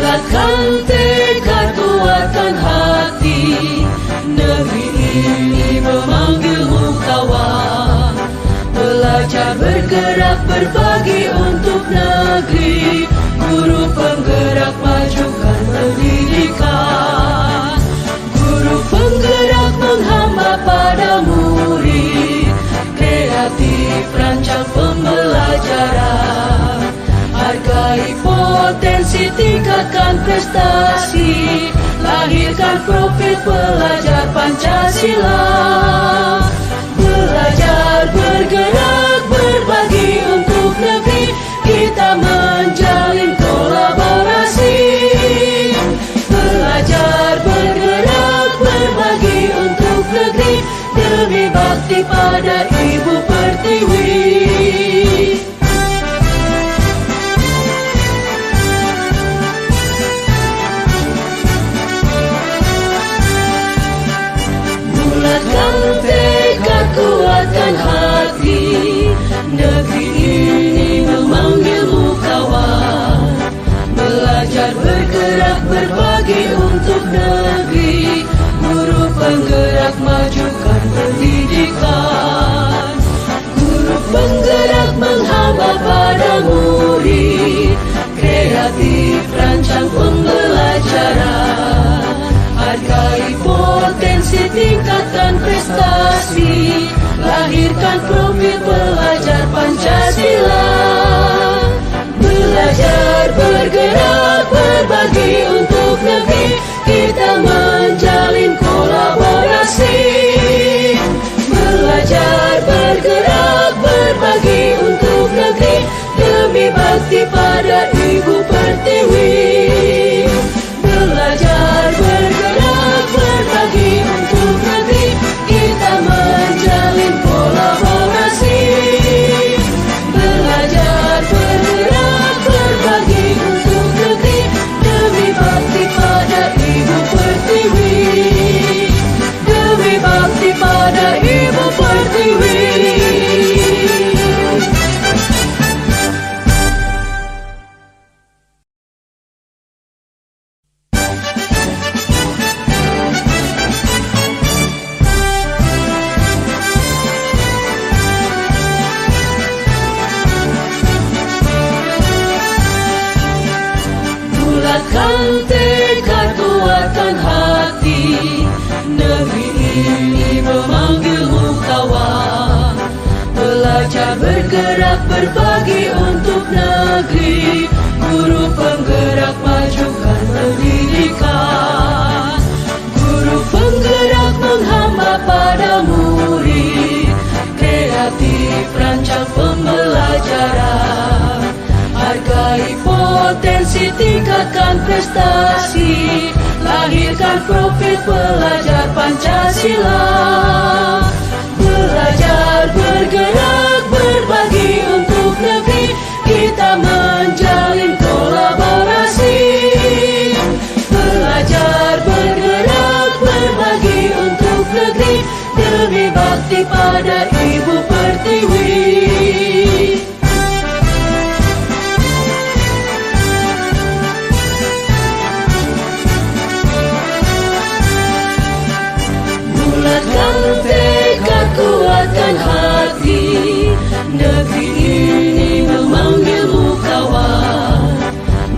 Bulatkan tekad, kuatkan hati, negeri ini memanggilmu kawan. Belajar, bergerak, berbagi untuk negeri. Guru penggerak, majukan pendidikan. Guru penggerak menghamba pada murid. Kreatif, rancang pembelajaran. Hargai potensi, tingkatkan prestasi. Lahirkan profil pelajar Pancasila. Belajar, bergerak, berbagi untuk negeri. Kita menjalin kolaborasi. Belajar, bergerak, berbagi untuk negeri. Demi bakti pada Ibu Pertiwi. Bulatkan tekad, kuatkan hati, negeri ini memanggilmu kawan. Belajar, bergerak, berbagi untuk negeri. Guru penggerak, majukan pendidikan. Guru penggerak menghamba pada murid. Kreatif, rancang pembelajaran. Hargai potensi, tingkatkan prestasi. Lahirkan profil pelajar Pancasila. Belajar, bergerak, berbagi untuk negeri. Kita menjalin kolaborasi. Belajar, bergerak, berbagi untuk negeri. Demi bakti pada Ibu Pertiwi. Belajar, bergerak, berbagi untuk negeri. Kita menjalin kolaborasi. Belajar, bergerak, berbagi untuk negeri. Demi bakti pada Ibu Pertiwi. Demi bakti pada Ibu Pertiwi. Bulatkan tekad, kuatkan hati, negeri ini memanggilmu kawan. Belajar, bergerak, berbagi untuk negeri. Guru penggerak, majukan pendidikan. Guru penggerak menghamba pada murid. Kreatif, rancang pembelajaran. Hargai potensi, tingkatkan prestasi. Lahirkan profil pelajar Pancasila. Belajar, bergerak, berbagi untuk negeri. Kita menjalin kolaborasi. Belajar, bergerak, berbagi untuk negeri. Demi bakti pada Ibu Pertiwi. Bulatkan tekad, kuatkan hati, negeri ini memanggilmu kawan.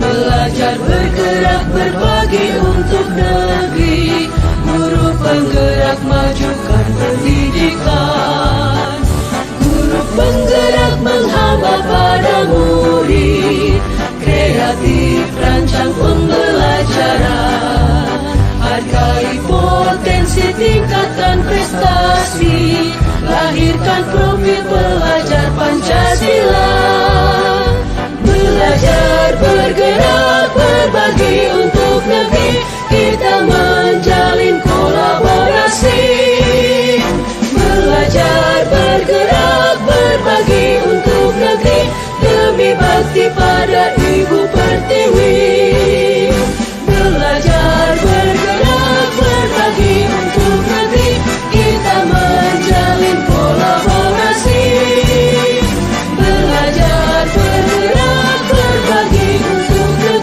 Belajar, bergerak, berbagi untuk negeri. Guru penggerak, majukan pendidikan. Guru penggerak menghamba pada murid. Kreatif, rancang pembelajaran. Hargai potensi, tingkatkan prestasi. Lahirkan profil pelajar Pancasila. Belajar, bergerak, berbagi untuk negeri. Kita menjalin kolaborasi. Belajar, bergerak, berbagi untuk negeri. Demi bakti pada Ibu Pertiwi. Belajar, bergerak, berbagi untuk negeri. Kita menjalin kolaborasi. Belajar, bergerak, berbagi untuk negeri.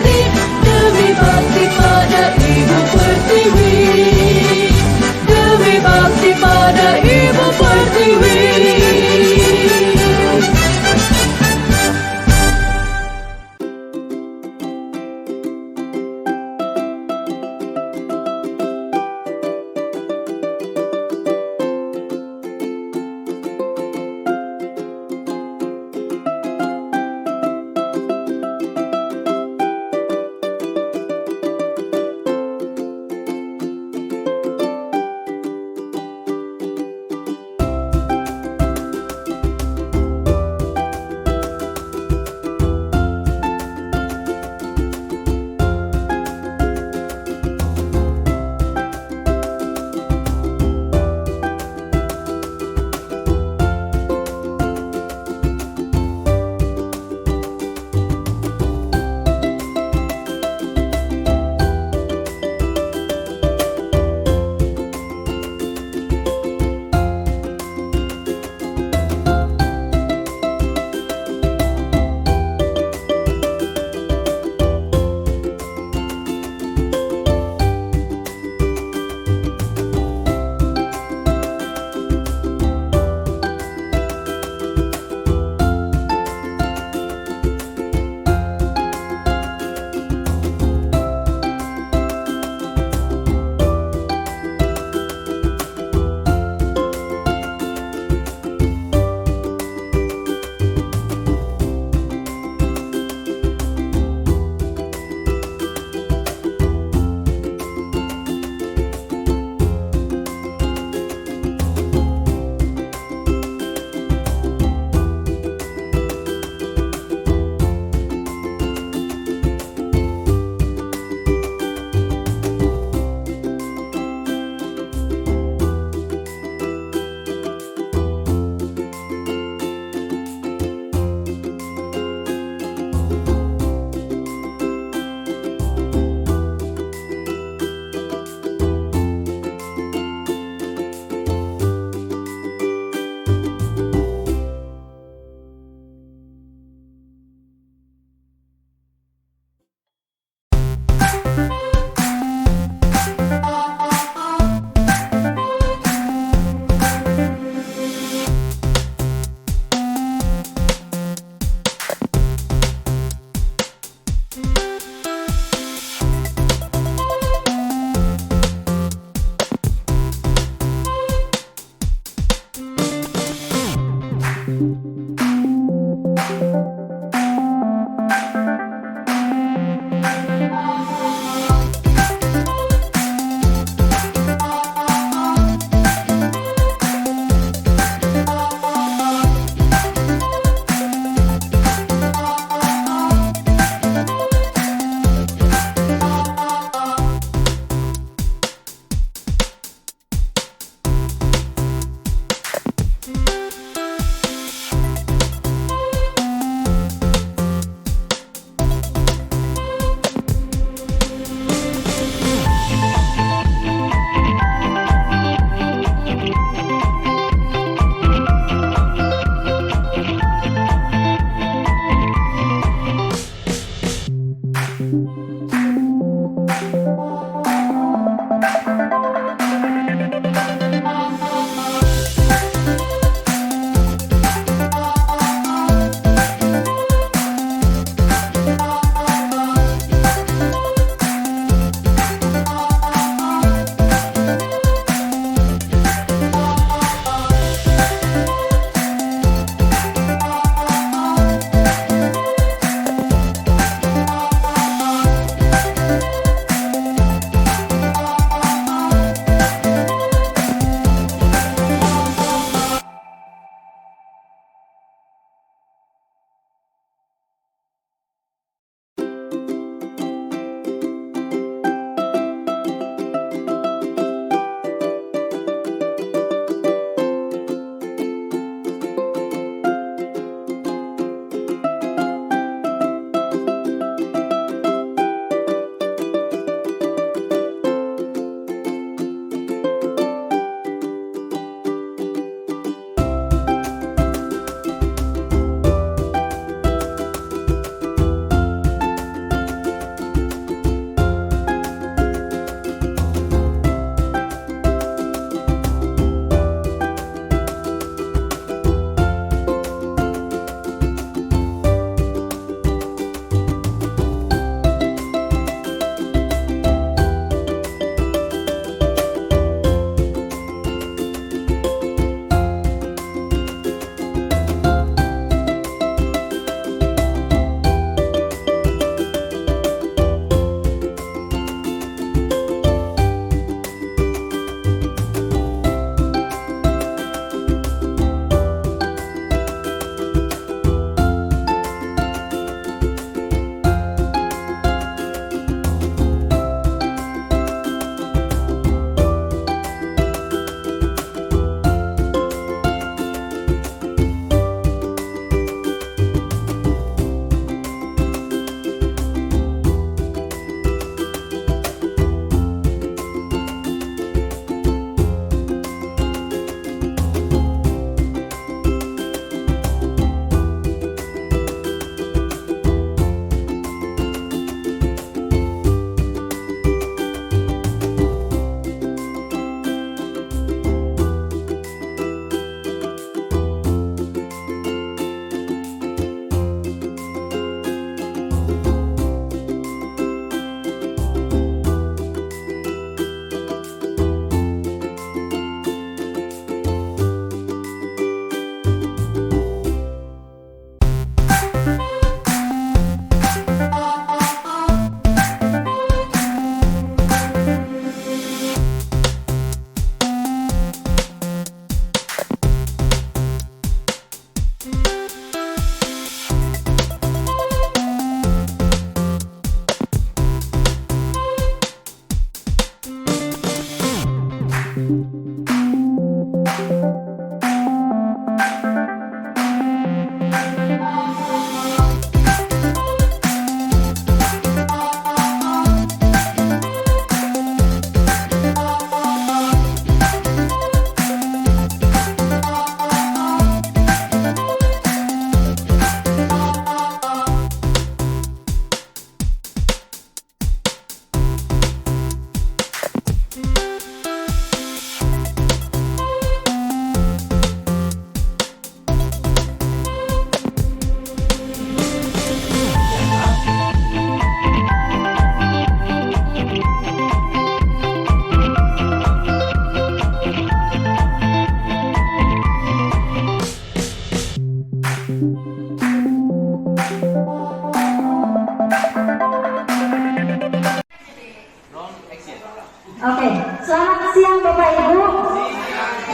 Oke, selamat siang Bapak Ibu.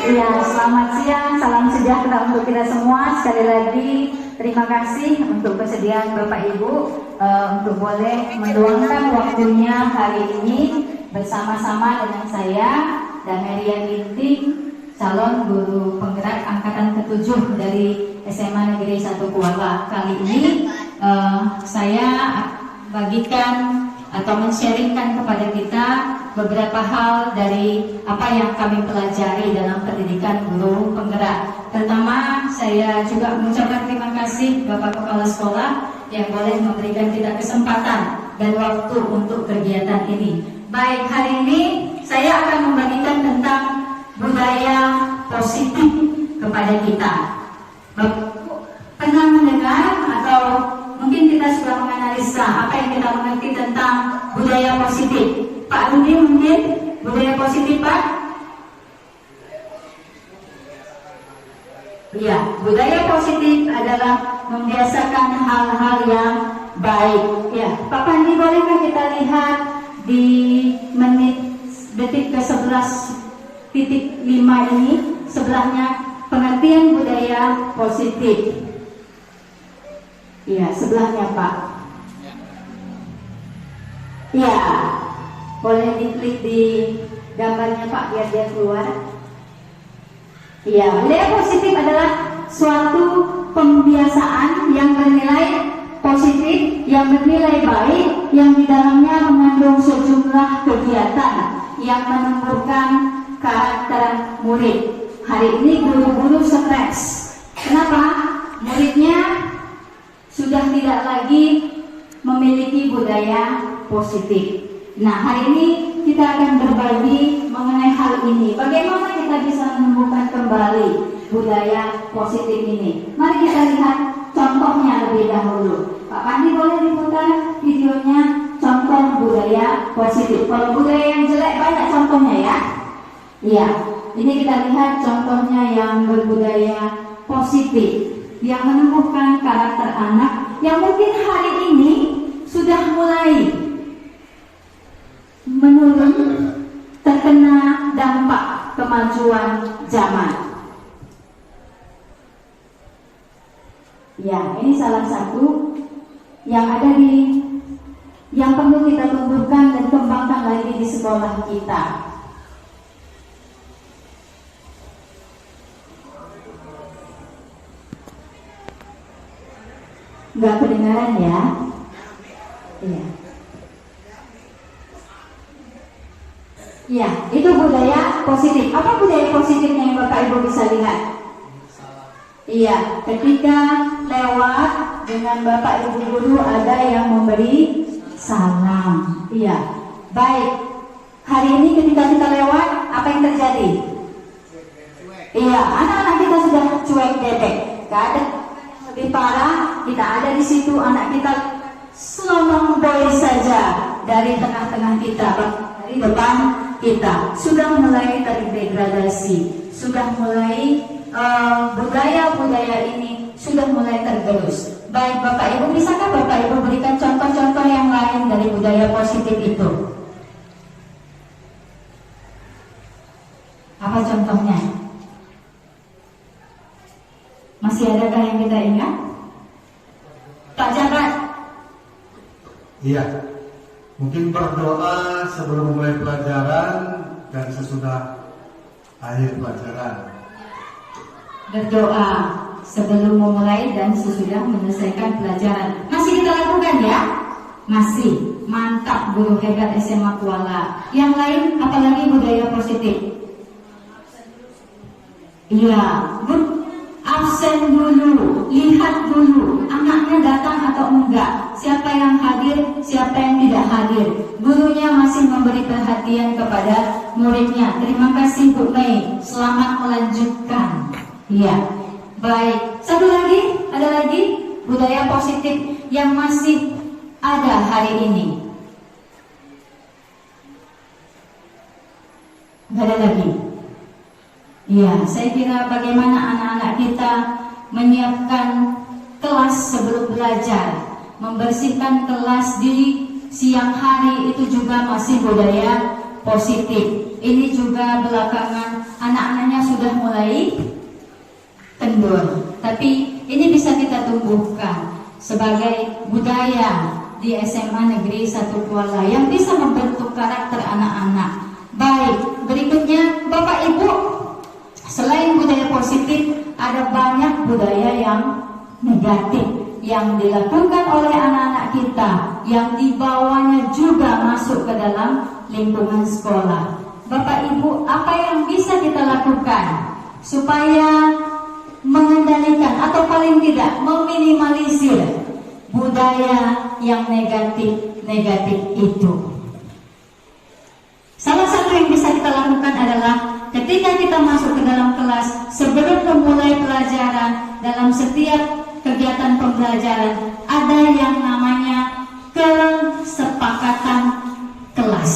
Iya, selamat siang, salam sejahtera untuk kita semua. Sekali lagi terima kasih untuk kesediaan Bapak Ibu untuk boleh meluangkan waktunya hari ini bersama-sama dengan saya dan Marian Ginting, calon guru penggerak angkatan ke-7 dari SMA Negeri 1 Kuala. Kali ini saya bagikan atau men-sharingkan kepada kita beberapa hal dari apa yang kami pelajari dalam pendidikan guru penggerak. Pertama, saya juga mengucapkan terima kasih Bapak Kepala Sekolah yang boleh memberikan kita kesempatan dan waktu untuk kegiatan ini. Baik, hari ini saya akan membagikan tentang budaya positif kepada kita. Pernah mendengar atau mungkin kita sudah menganalisa apa yang kita mengerti tentang budaya positif? Pak Rudi mungkin budaya positif Pak? Ya, budaya positif adalah membiasakan hal-hal yang baik. Ya, Pak Pandi, bolehkah kita lihat di detik ke-11.5 ini sebelahnya pengertian budaya positif. Ya, sebelahnya Pak. Ya, boleh diklik di gambarnya Pak biar dia keluar. Ya, budaya positif adalah suatu pembiasaan yang bernilai positif, yang bernilai baik, yang di dalamnya mengandung sejumlah kegiatan yang menumbuhkan karakter murid. Hari ini guru-guru stres. Kenapa? Muridnya sudah tidak lagi memiliki budaya positif. Nah, hari ini kita akan berbagi mengenai hal ini. Bagaimana kita bisa menumbuhkan kembali budaya positif ini? Mari kita lihat contohnya lebih dahulu. Pak Pandi, boleh diputar videonya contoh budaya positif. Kalau budaya yang jelek banyak contohnya ya. Iya, ini kita lihat contohnya yang berbudaya positif, yang menumbuhkan karakter anak yang mungkin hari ini sudah mulai menurun, terkena dampak kemajuan zaman. Ya, ini salah satu yang ada yang perlu kita tumbuhkan dan kembangkan lagi di sekolah kita. Nggak kedengaran ya? Iya. Ya, itu budaya positif. Apa budaya positifnya yang Bapak Ibu bisa lihat? Iya, ketika lewat dengan Bapak Ibu guru ada yang memberi salam. Iya, baik. Hari ini ketika kita lewat, apa yang terjadi? Iya, anak-anak kita sudah cuek dedek. Gak ada yang lebih parah. Kita ada di situ, anak kita selonong boy saja dari tengah-tengah kita, dari depan kita sudah mulai terdegradasi, sudah mulai budaya-budaya ini sudah mulai tergerus. Baik Bapak Ibu, bisakah Bapak Ibu berikan contoh-contoh yang lain dari budaya positif itu? Apa contohnya? Masih adakah yang kita ingat? Pak Jabat. Iya, mungkin berdoa sebelum mulai pelajaran dan sesudah akhir pelajaran. Berdoa sebelum memulai dan sesudah menyelesaikan pelajaran. Masih kita lakukan ya? Masih. Mantap, guru hebat SMA Kuala. Yang lain apalagi budaya positif? Iya, absen dulu, lihat dulu anaknya datang atau enggak, siapa yang hadir, siapa yang tidak hadir. Gurunya masih memberi perhatian kepada muridnya. Terima kasih Bu Mei, selamat melanjutkan. Iya, baik. Satu lagi, ada lagi budaya positif yang masih ada hari ini. Gak ada lagi. Ya, saya kira bagaimana anak-anak kita menyiapkan kelas sebelum belajar, membersihkan kelas di siang hari itu juga masih budaya positif. Ini juga belakangan anak-anaknya sudah mulai kendor, tapi ini bisa kita tumbuhkan sebagai budaya di SMA Negeri 1 Kuala yang bisa membentuk karakter anak-anak. Baik, berikutnya Bapak Ibu, selain budaya positif, ada banyak budaya yang negatif yang dilakukan oleh anak-anak kita, yang dibawanya juga masuk ke dalam lingkungan sekolah. Bapak Ibu, apa yang bisa kita lakukan supaya mengendalikan atau paling tidak meminimalisir budaya yang negatif itu? Salah satu yang bisa kita lakukan adalah ketika kita masuk ke dalam kelas, sebelum memulai pelajaran, dalam setiap kegiatan pembelajaran ada yang namanya kesepakatan kelas.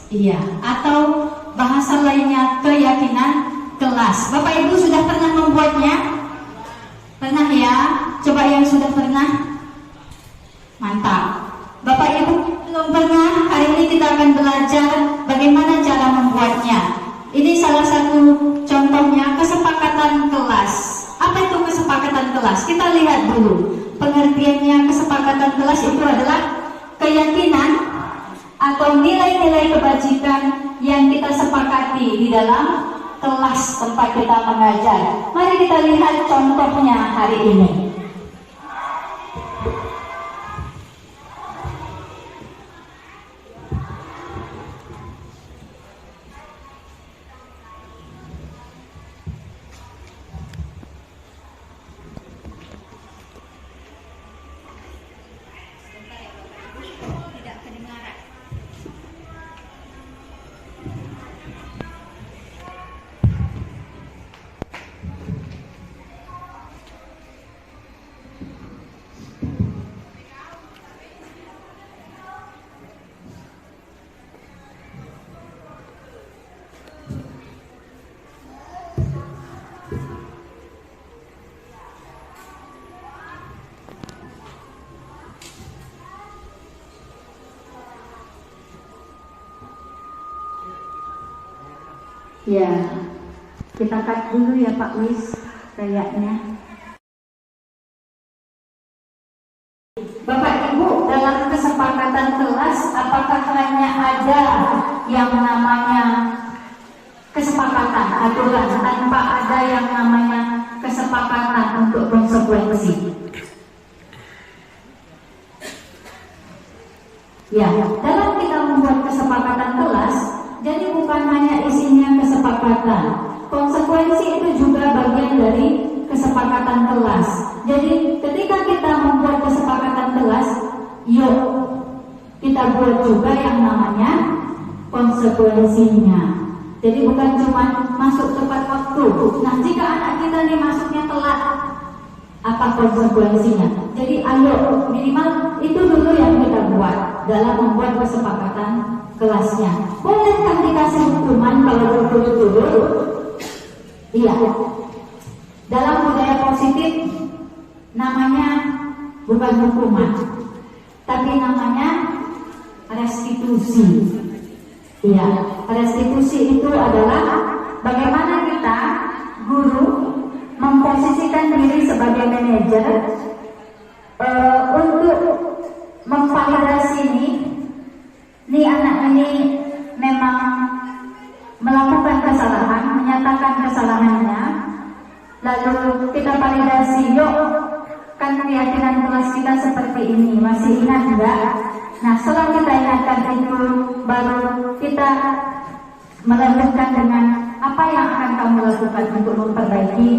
Iya, atau bahasa lainnya keyakinan kelas. Bapak Ibu sudah pernah membuatnya? Pernah ya? Coba yang sudah pernah. Mantap. Bapak Ibu belum pernah, hari ini kita akan belajar bagaimana cara membuatnya. Ini salah satu contohnya, kesepakatan kelas. Apa itu kesepakatan kelas? Kita lihat dulu. Pengertiannya, kesepakatan kelas itu adalah keyakinan atau nilai-nilai kebajikan yang kita sepakati di dalam kelas tempat kita mengajar. Mari kita lihat contohnya hari ini. Ya, kita cut dulu ya Pak Wis, kayaknya. Bapak Ibu, dalam kesepakatan kelas, apakah hanya ada yang namanya kesepakatan, aturan, tanpa ada yang namanya kesepakatan untuk konsekuensi? Ya, dalam kita membuat kesepakatan kelas, jadi bukan hanya isinya kesepakatan, konsekuensi itu juga bagian dari kesepakatan kelas. Jadi ketika kita membuat kesepakatan kelas, yuk kita buat juga yang namanya konsekuensinya. Jadi bukan cuma masuk tepat waktu. Nah, jika anak kita nih masuknya telat, apa konsekuensinya? Jadi ayo minimal itu dulu yang kita buat dalam membuat kesepakatan kelasnya. Boleh kan dikasih hukuman kalau berturut-turut? Iya. Dalam budaya positif namanya bukan hukuman, tapi namanya restitusi. Iya, restitusi itu adalah bagaimana kita guru memposisikan diri sebagai manajer untuk memvalidasi ini anak ini memang melakukan kesalahan, menyatakan kesalahannya, lalu kita validasi, yuk kan keyakinan kelas kita seperti ini, masih ingat enggak? Nah, setelah kita ingatkan itu, baru kita melanjutkan dengan apa yang akan kamu lakukan untuk memperbaiki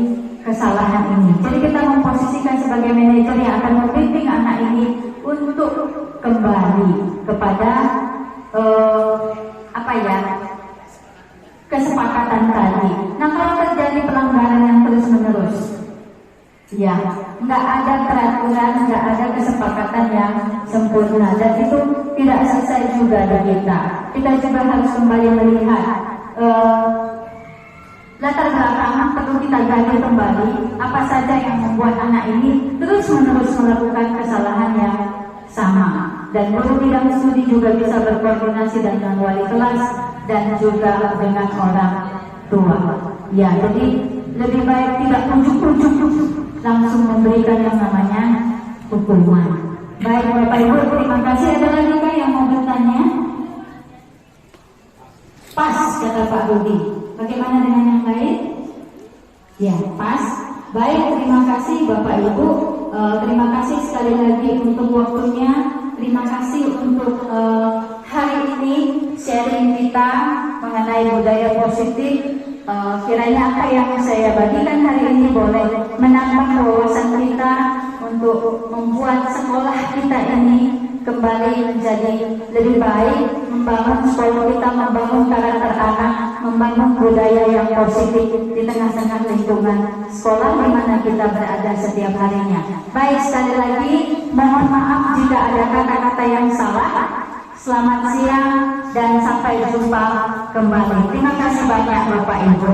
kesalahan ini. Jadi kita memposisikan sebagai manajer yang akan membimbing anak ini untuk kembali kepada kesepakatan tadi. Nah, kalau terjadi pelanggaran yang terus-menerus, ya, nggak ada peraturan, nggak ada kesepakatan yang sempurna, dan itu tidak selesai juga di kita. Kita juga harus kembali melihat latar belakang, perlu kita gali kembali apa saja yang membuat anak ini terus-menerus melakukan kesalahan yang sama. dan guru bidang studi juga bisa berkoordinasi dengan wali kelas dan juga dengan orang tua. Ya, jadi lebih baik tidak ujuk-ujuk langsung memberikan yang namanya hukuman. Baik Bapak Ibu, terima kasih. Ada lagi kah yang mau bertanya? Pas kata Pak Rudi. Bagaimana dengan yang lain? Ya, pas. Baik, terima kasih Bapak Ibu. Terima kasih sekali lagi untuk waktunya. Terima kasih untuk hari ini sharing kita mengenai budaya positif. Kiranya apa yang saya bagikan hari ini boleh menambah wawasan kita untuk membuat sekolah kita ini kembali menjadi lebih baik, membangun sekolah kita, membangun karakter anak, membangun budaya yang positif di tengah-tengah lingkungan sekolah di mana kita berada setiap harinya. Baik, sekali lagi mohon maaf jika ada kata-kata yang salah. Selamat siang dan sampai jumpa kembali. Terima kasih banyak Bapak Ibu.